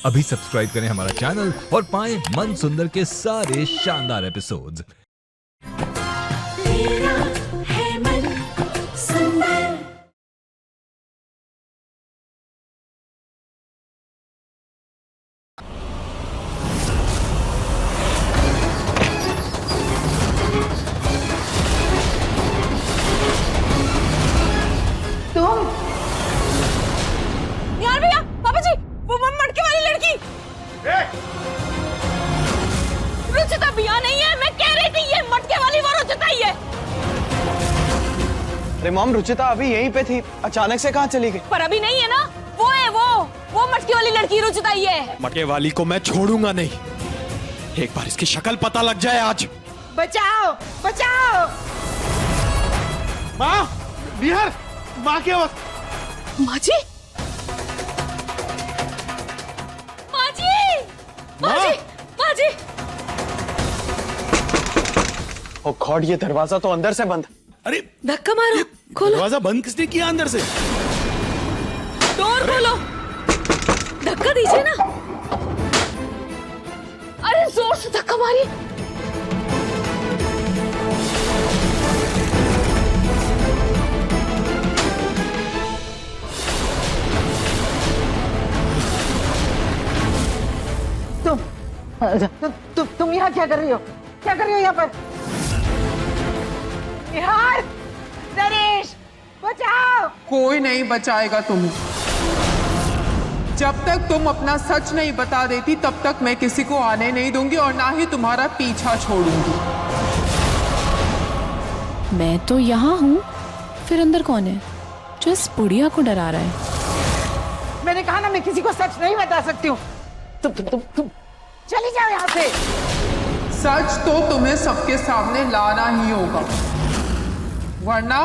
अभी सब्सक्राइब करें हमारा चैनल और पाएं मन सुंदर के सारे शानदार एपिसोड्स। मेरा है मन सुंदर। तुम यार भैया, पापा जी, वो मटके वाली लड़की रुचिता भैया नहीं है। मैं कह रही थी ये मटके वाली वो रुचिता ही है। अरे मॉम, रुचिता अभी यहीं पे थी, अचानक से कहाँ चली गई? पर अभी नहीं है ना। वो है वो मटके वाली लड़की रुचिता ही है। मटके वाली को मैं छोड़ूंगा नहीं। एक बार इसकी शक्ल पता लग जाए आज। बचाओ बचाओ। माँ, बिहार, माँ की आवाज। माँ जी, माँ जी, माँ जी, माँ जी। ओ गॉड, ये दरवाजा तो अंदर से बंद। अरे धक्का मारो, खोलो दरवाजा बंद किसने किया अंदर से? डोर खोलो। धक्का दीजिए ना। अरे जोर से धक्का मारिए। तुम यहाँ क्या कर रही हो? क्या कर रही हो यहाँ पर? निहार, नरेश, बचाओ। कोई नहीं बचाएगा तुम्हें। जब तक तुम अपना सच नहीं बता देती तब तक मैं किसी को आने नहीं दूंगी और ना ही तुम्हारा पीछा छोड़ूंगी। मैं तो यहाँ हूँ, फिर अंदर कौन है जो इस बुढ़िया को डरा रहा है? मैंने कहा ना, मैं किसी को सच नहीं बता सकती हूँ। तुम चली जाओ यहाँ से। सच तो तुम्हें सबके सामने लाना ही होगा, वरना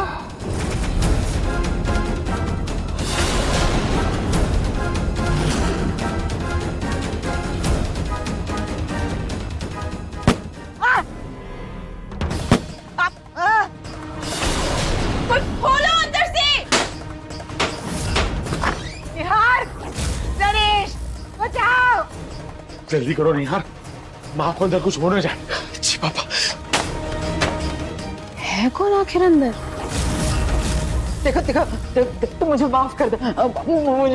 खोलो अंदर से। निहार, नरेश, बचाओ। जल्दी करो निहार, माँ को अंदर कुछ हो न जाए। जी पापा। है कौन आखिर अंदर? देखो, तुम मुझे माफ कर दो।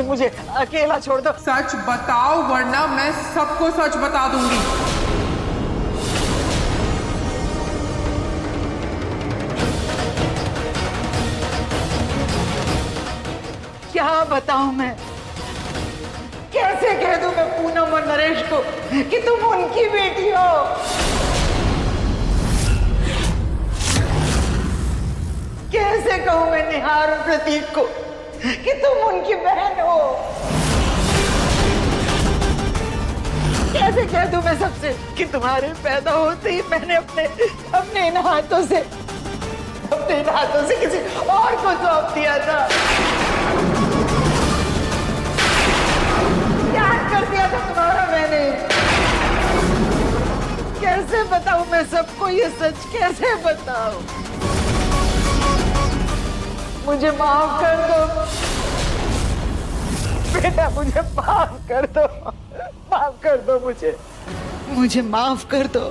मुझे अकेला छोड़ दो। सच बताओ वरना मैं सबको सच बता दूंगी। क्या बताऊं मैं? कैसे कह दूं मैं पूनम और नरेश को कि तुम उनकी बेटी हो? कैसे कहूं मैं निहार और प्रतीक को कि तुम उनकी बहन हो? कैसे कह दूं मैं सबसे कि तुम्हारे पैदा होते ही मैंने अपने इन हाथों से किसी और को सौंप दिया था। याद कर दिया था तुम्हारा मैंने। कैसे बताऊं मैं सबको ये सच? कैसे बताऊं? मुझे माफ कर दो बेटा, मुझे माफ कर दो। माफ कर दो मुझे माफ कर दो।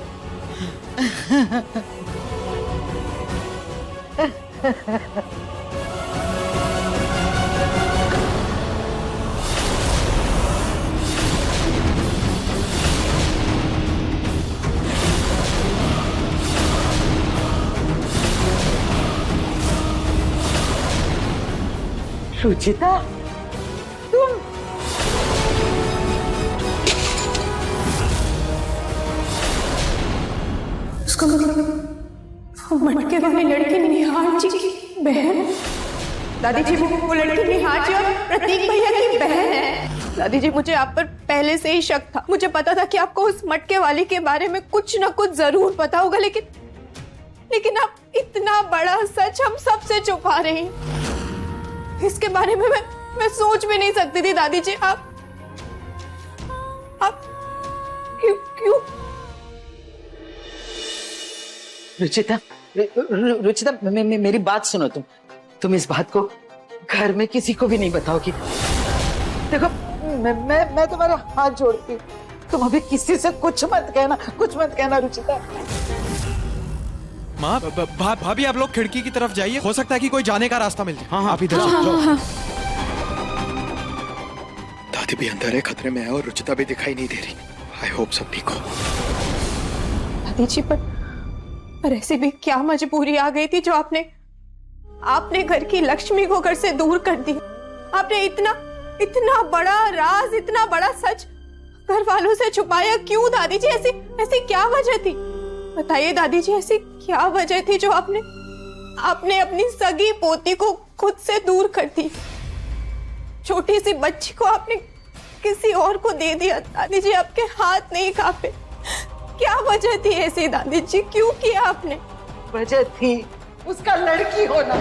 रुचिता, तुम उसका मतलब वो मटके वाली लड़की निहार जी की बहन? दादी जी, वो लड़की निहार जी और प्रतीक भैया की बहन है। दादी जी, मुझे आप पर पहले से ही शक था। मुझे पता था कि आपको उस मटके वाली के बारे में कुछ न कुछ जरूर पता होगा, लेकिन आप इतना बड़ा सच हम सबसे छुपा रहे हैं। इसके बारे में मैं सोच भी नहीं सकती थी। दादी जी, आप क्यों? रुचिता, मेरी बात सुनो। तुम इस बात को घर में किसी को भी नहीं बताओगी। देखो, मैं तुम्हारे हाथ जोड़ती हूँ, तुम अभी किसी से कुछ मत कहना रुचिता। माँ भाभी आप लोग खिड़की की तरफ जाइए, हो सकता है कि कोई जाने का रास्ता मिल जाए। हाँ आप इधर जाओ। दादी भी अंदर है, खतरे में है, और रुचिता भी दिखाई नहीं दे रही। आई होप सब ठीक हो। दादी जी पर ऐसी भी क्या मजबूरी आ गई थी जो आपने घर की लक्ष्मी को घर से दूर कर दी। आपने इतना बड़ा राज, इतना बड़ा सच घर वालों से छुपाया क्यों दादी जी? ऐसी क्या वजह थी? बताइए दादी जी, ऐसी क्या वजह थी जो आपने अपनी सगी पोती को खुद से दूर कर दी? छोटी सी बच्ची को आपने किसी और को दे दिया। दादी जी आपके हाथ नहीं कांपे? क्या वजह थी ऐसी दादी जी? क्यों किया आपने? वजह थी उसका लड़की होना,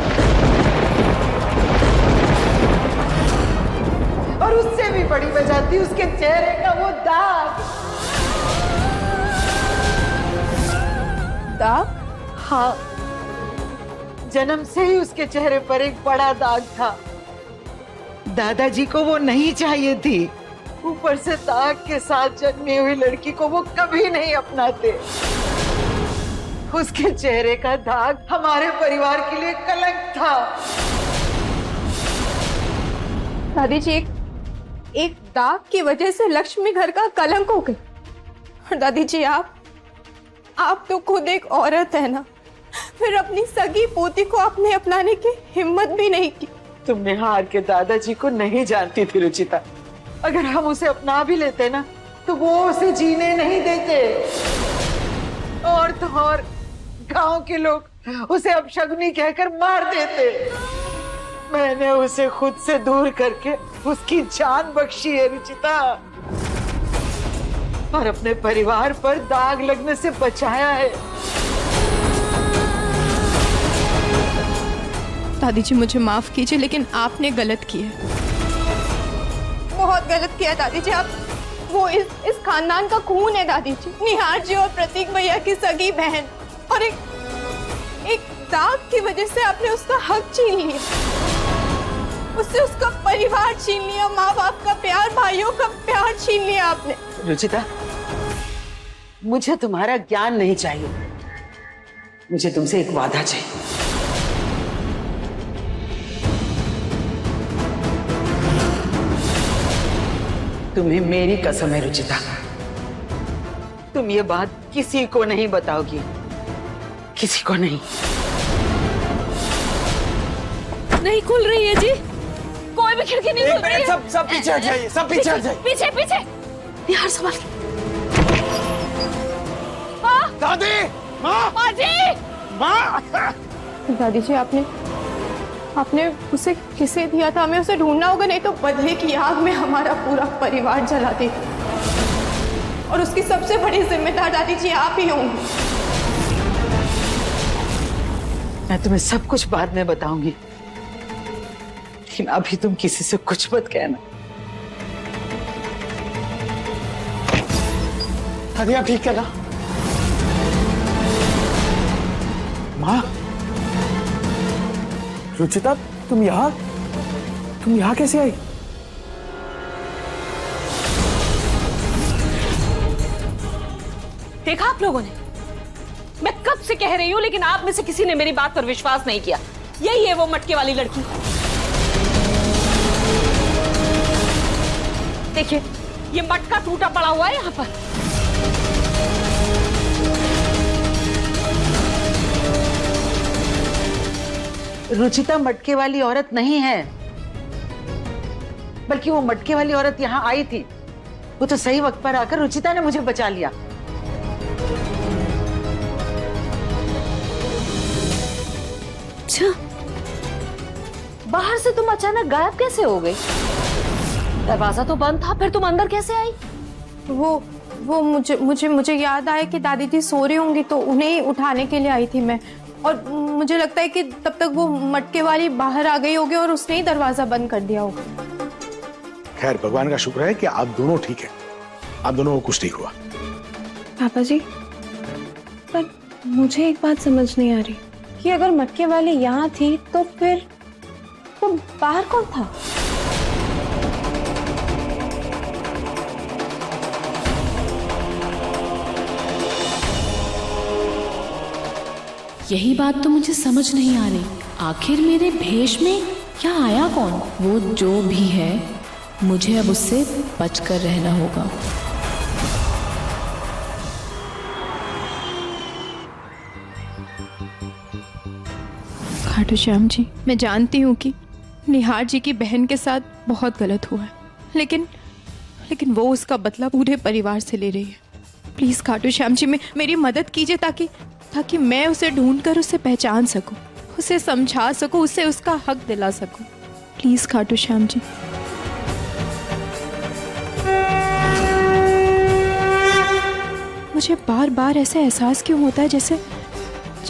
और उससे भी बड़ी वजह थी उसके चेहरे का वो दाग। दाग? हाँ, जन्म से ही उसके चेहरे पर एक बड़ा दाग था। दादाजी को वो नहीं चाहिए थी, ऊपर से दाग के साथ जन्मी हुई लड़की को वो कभी नहीं अपनाते। उसके चेहरे का दाग हमारे परिवार के लिए कलंक था। दादी जी एक दाग की वजह से लक्ष्मी घर का कलंक हो गई। दादी जी आप तो खुद एक औरत है ना, फिर अपनी सगी पोती को आपने अपनाने की हिम्मत भी नहीं की। तुम निहार के दादाजी को नहीं जानती थी रुचिता। अगर हम उसे अपना भी लेते ना तो वो उसे जीने नहीं देते, और तो और गांव के लोग उसे अपशगुनी कहकर मार देते। मैंने उसे खुद से दूर करके उसकी जान बख्शी है रुचिता, और अपने परिवार पर दाग लगने से बचाया है। दादी जी मुझे माफ कीजिए, लेकिन आपने गलत किया, बहुत गलत किया दादी जी। आप वो इस खानदान का खून है दादी जी। निहार जी और प्रतीक भैया की सगी बहन, और एक दाग की वजह से आपने उसका हक छीन लिया, उससे उसका परिवार छीन लिया, माँ बाप का प्यार, भाइयों का प्यार छीन लिया आपने। रुचिता, मुझे तुम्हारा ज्ञान नहीं चाहिए, मुझे तुमसे एक वादा चाहिए। तुम्हें मेरी कसम है रुचिता, तुम ये बात किसी को नहीं बताओगी, किसी को नहीं। नहीं खुल रही है जी, कोई भी खिड़की नहीं खुल रही है। सब पीछे हट जाइए, सब पीछे हट जाइए। पीछे निहार संभाल के। दादी, माँ जी, दादी जी आपने उसे किसे दिया था? हमें उसे ढूंढना होगा, नहीं तो बदले की आग में हमारा पूरा परिवार जला देगा, और उसकी सबसे बड़ी जिम्मेदार दादी जी आप ही होंगी। मैं तुम्हें सब कुछ बाद में बताऊंगी, लेकिन अभी तुम किसी से कुछ मत कहना। दादी आप ठीक कहना। माँ, रुचिता तुम यहाँ कैसे आई? देखा आप लोगों ने, मैं कब से कह रही हूँ, लेकिन आप में से किसी ने मेरी बात पर विश्वास नहीं किया। यही है वो मटके वाली लड़की। देखिए, ये मटका टूटा पड़ा हुआ है यहाँ पर। रुचिता मटके वाली औरत नहीं है, बल्कि वो मटके वाली औरत यहाँ आई थी। वो तो सही वक्त पर आकर रुचिता ने मुझे बचा लिया। अच्छा, बाहर से तुम अचानक गायब कैसे हो गई? दरवाजा तो बंद था, फिर तुम अंदर कैसे आई? वो मुझे याद आया कि दादी जी सो रही होंगी, तो उन्हें ही उठाने के लिए आई थी मैं, और मुझे लगता है कि तब तक वो मटके वाली बाहर आ गई होगी और उसने ही दरवाजा बंद कर दिया होगा। खैर भगवान का शुक्र है कि आप दोनों ठीक हैं, आप दोनों को कुछ ठीक हुआ। पापा जी, पर मुझे एक बात समझ नहीं आ रही कि अगर मटके वाली यहाँ थी तो फिर बाहर कौन था? यही बात तो मुझे समझ नहीं आ रही, आखिर मेरे भेष में क्या आया कौन? वो जो भी है, मुझे अब उससे बचकर रहना होगा। खाटू श्याम जी, मैं जानती हूँ कि निहार जी की बहन के साथ बहुत गलत हुआ है, लेकिन वो उसका बदला पूरे परिवार से ले रही है। प्लीज खाटू श्याम जी, मेरी मदद कीजिए ताकि मैं उसे ढूंढकर उसे पहचान सकूं, उसे समझा सकूं, उसे उसका हक दिला सकूं। प्लीज खाटू श्याम जी। मुझे बार बार ऐसा एहसास क्यों होता है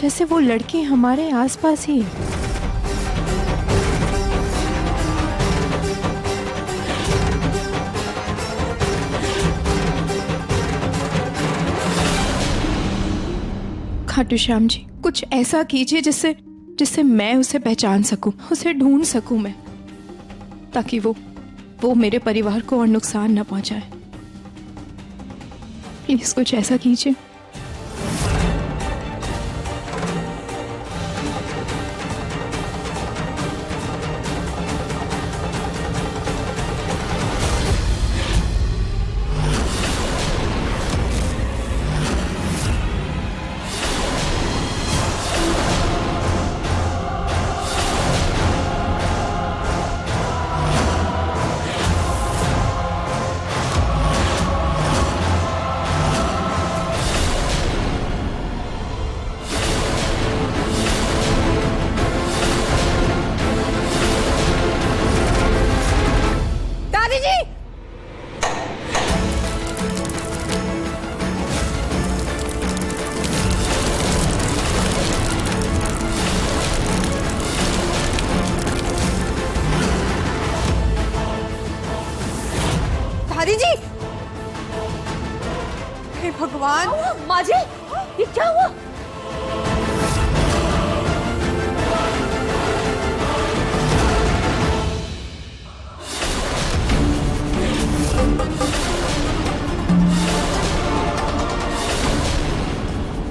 जैसे वो लड़की हमारे आसपास ही है। खाटू श्याम जी, कुछ ऐसा कीजिए जिससे मैं उसे पहचान सकूं, उसे ढूंढ सकूं मैं, ताकि वो मेरे परिवार को और नुकसान न पहुंचाए। प्लीज कुछ ऐसा कीजिए। दादी जी, हे भगवान! माँ जी, ये क्या हुआ?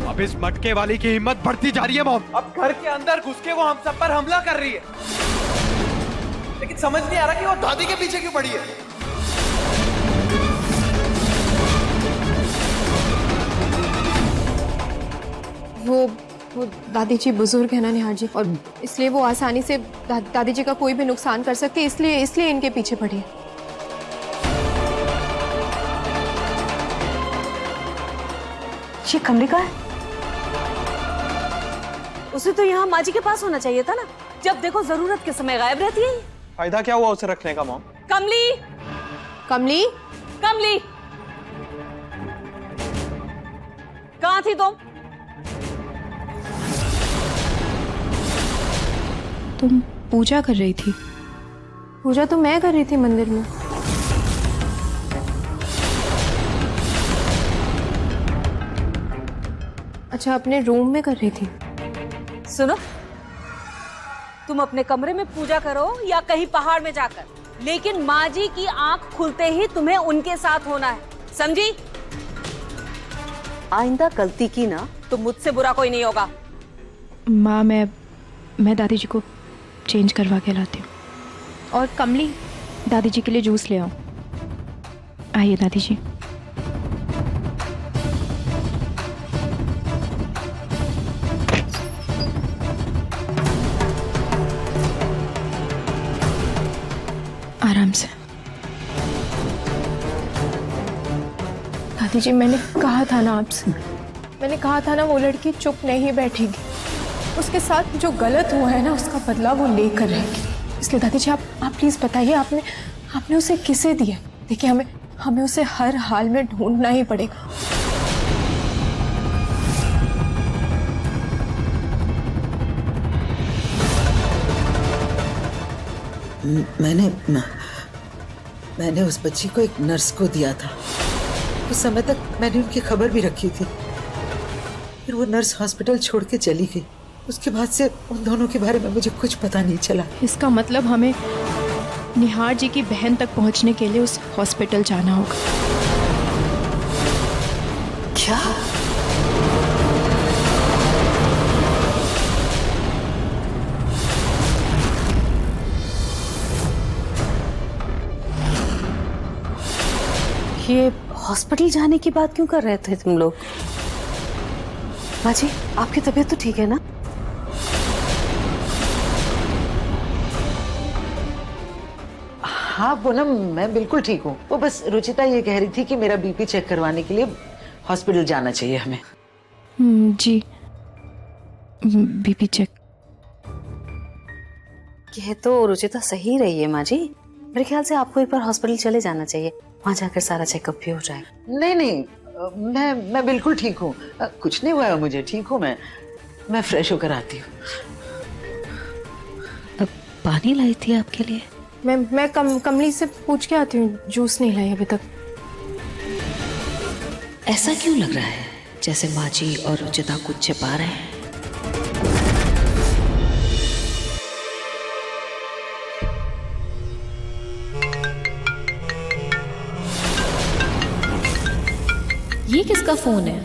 अब इस मटके वाली की हिम्मत बढ़ती जा रही है मॉम। अब घर के अंदर घुस के वो हम सब पर हमला कर रही है, लेकिन समझ नहीं आ रहा कि वो दादी के पीछे क्यों पड़ी है। वो दादी जी बुजुर्ग है ना निहार जी, और इसलिए वो आसानी से दादी जी का कोई भी नुकसान कर सकती है, इसलिए इनके पीछे पड़ी है। ये कमली का है? उसे तो यहाँ माँ जी के पास होना चाहिए था ना, जब देखो जरूरत के समय गायब रहती है। फायदा क्या हुआ उसे रखने का मॉम? कमली, कमली, कमली, कहाँ थी तुम पूजा कर रही थी? पूजा तो मैं कर रही थी मंदिर में। अच्छा, अपने रूम में कर रही थी? सुनो, तुम अपने कमरे में पूजा करो या कहीं पहाड़ में जाकर, लेकिन माँ जी की आंख खुलते ही तुम्हें उनके साथ होना है, समझी? आइंदा गलती की ना तो मुझसे बुरा कोई नहीं होगा। माँ, मैं दादी जी को चेंज करवा के लाती हूँ। और कमली, दादी जी के लिए जूस ले आओ। आइए दादी जी। आराम से। दादी जी, मैंने कहा था ना आपसे, मैंने कहा था ना वो लड़की चुप नहीं बैठेगी, उसके साथ जो गलत हुआ है ना उसका बदला वो लेकर रहेगी। इसलिए दादी जी, आप प्लीज बताइए, आपने उसे किसे दिया? देखिए, हमें उसे हर हाल में ढूंढना ही पड़ेगा। मैंने उस बच्ची को एक नर्स को दिया था। उस समय तक मैंने उनकी खबर भी रखी थी, फिर वो नर्स हॉस्पिटल छोड़ के चली गई। उसके बाद से उन दोनों के बारे में मुझे कुछ पता नहीं चला। इसका मतलब हमें निहार जी की बहन तक पहुंचने के लिए उस हॉस्पिटल जाना होगा। क्या? ये हॉस्पिटल जाने की बात क्यों कर रहे थे तुम लोग? माँ जी, आपकी तबीयत तो ठीक है ना? हाँ पूनम, मैं बिल्कुल ठीक हूँ। वो बस रुचिता ये कह रही थी कि मेरा बीपी चेक करवाने के लिए हॉस्पिटल जाना चाहिए हमें। जी, बीपी चेक। ये तो रुचिता सही रही है माँ जी। मेरे ख्याल से आपको एक बार हॉस्पिटल चले जाना चाहिए, वहां जाकर सारा चेकअप भी हो जाएगा। नहीं नहीं, मैं बिल्कुल ठीक हूँ, कुछ नहीं हुआ है मुझे, ठीक हूँ मैं फ्रेश होकर आती हूँ। अब पानी लाई थी आपके लिए। मैं कमली से पूछ के आती हूँ, जूस नहीं लाई अभी तक। ऐसा क्यों लग रहा है जैसे माँ जी और रुचिता कुछ छिपा रहे हैं? ये किसका फोन है?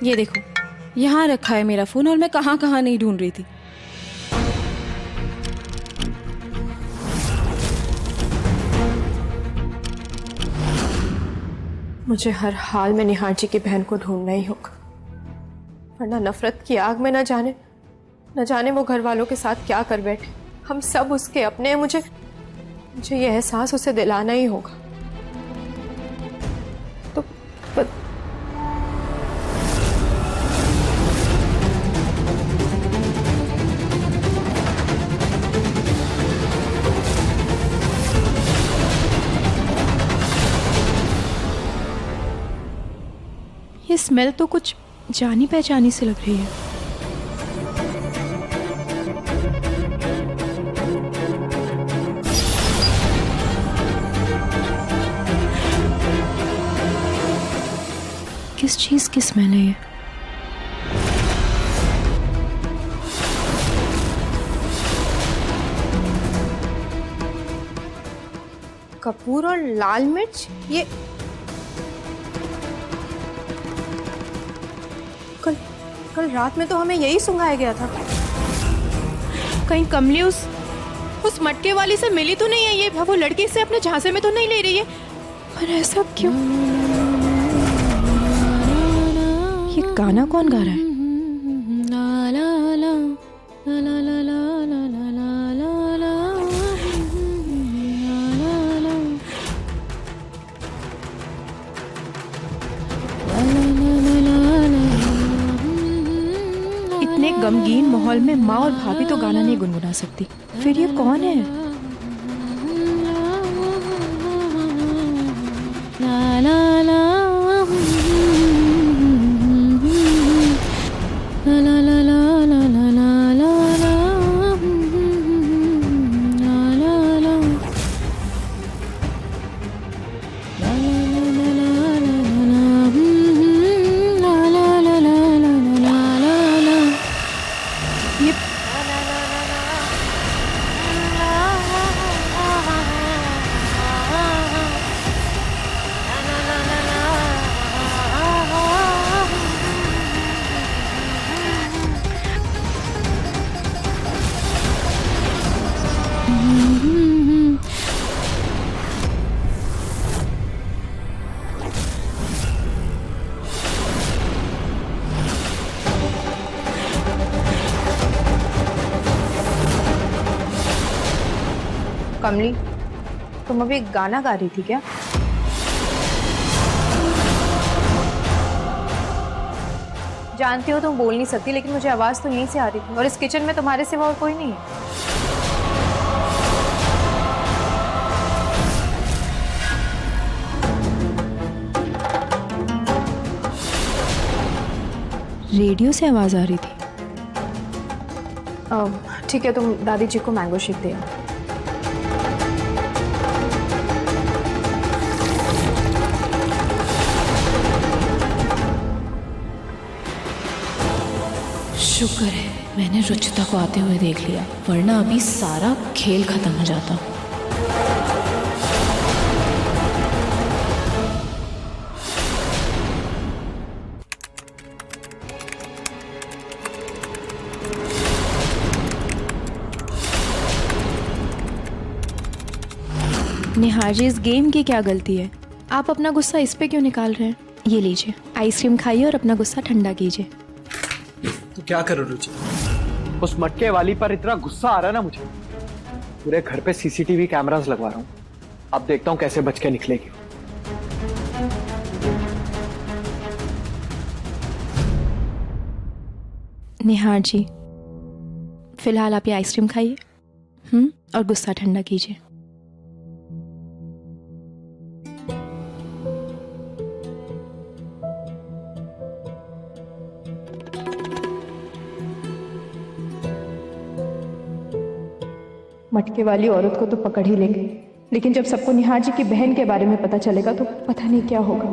ये देखो, यहाँ रखा है मेरा फोन और मैं कहाँ कहाँ नहीं ढूंढ रही थी। मुझे हर हाल में निहार जी की बहन को ढूंढना ही होगा, वरना नफरत की आग में न जाने वो घर वालों के साथ क्या कर बैठे। हम सब उसके अपने हैं। मुझे ये एहसास उसे दिलाना ही होगा। तो ये स्मेल तो कुछ जानी पहचानी सी लग रही है। किस चीज की स्मेल है ये? कपूर और लाल मिर्च। ये कल रात में तो हमें यही सुंघाया गया था। कहीं कमली उस मटके वाली से मिली तो नहीं है? ये वो लड़की से अपने झांसे में तो नहीं ले रही है? पर ऐसा क्यों? ये गाना कौन गा रहा है? इतने गमगीन माहौल में माँ और भाभी तो गाना नहीं गुनगुना सकती, फिर ये कौन है? ला ला ला ला ला ला ला ला ला ला ला कमली, तुम अभी गाना गा रही थी क्या? जानती हो तुम बोल नहीं सकती, लेकिन मुझे आवाज तो यहीं से आ रही थी और इस किचन में तुम्हारे सिवा और कोई नहीं है। रेडियो से आवाज आ रही थी। ठीक है, तुम दादी जी को मैंगो शेक दे आओ। शुक्र है मैंने रुचिता को आते हुए देख लिया, वरना अभी सारा खेल खत्म हो जाता। निहार जी, इस गेम की क्या गलती है? आप अपना गुस्सा इस पे क्यों निकाल रहे हैं? ये लीजिए, आइसक्रीम खाइए और अपना गुस्सा ठंडा कीजिए। तो क्या करूं रुचि? उस मटके वाली पर इतना गुस्सा आ रहा है ना मुझे, पूरे घर पे सीसीटीवी कैमरास लगवा रहा हूं। अब देखता हूं कैसे बच के निकलेगी। निहार जी, फिलहाल आप ये आइसक्रीम खाइए और गुस्सा ठंडा कीजिए। मटके वाली औरत को तो पकड़ ही लेंगे, लेकिन जब सबको निहार जी की बहन के बारे में पता चलेगा तो पता नहीं क्या होगा।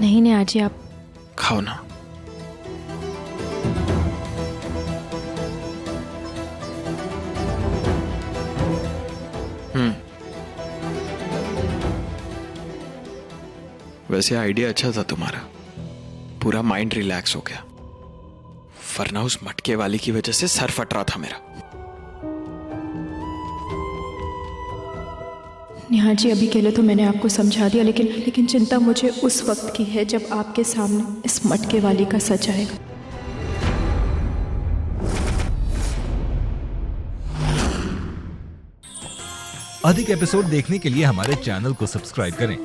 नहीं निहार जी, आप खाओ ना। वैसे आइडिया अच्छा था तुम्हारा, पूरा माइंड रिलैक्स हो गया, वरना उस मटके वाली की वजह से सर फट रहा था मेरा। निहार जी, अभी के लिए तो मैंने आपको समझा दिया, लेकिन चिंता मुझे उस वक्त की है जब आपके सामने इस मटके वाली का सच आएगा। अधिक एपिसोड देखने के लिए हमारे चैनल को सब्सक्राइब करें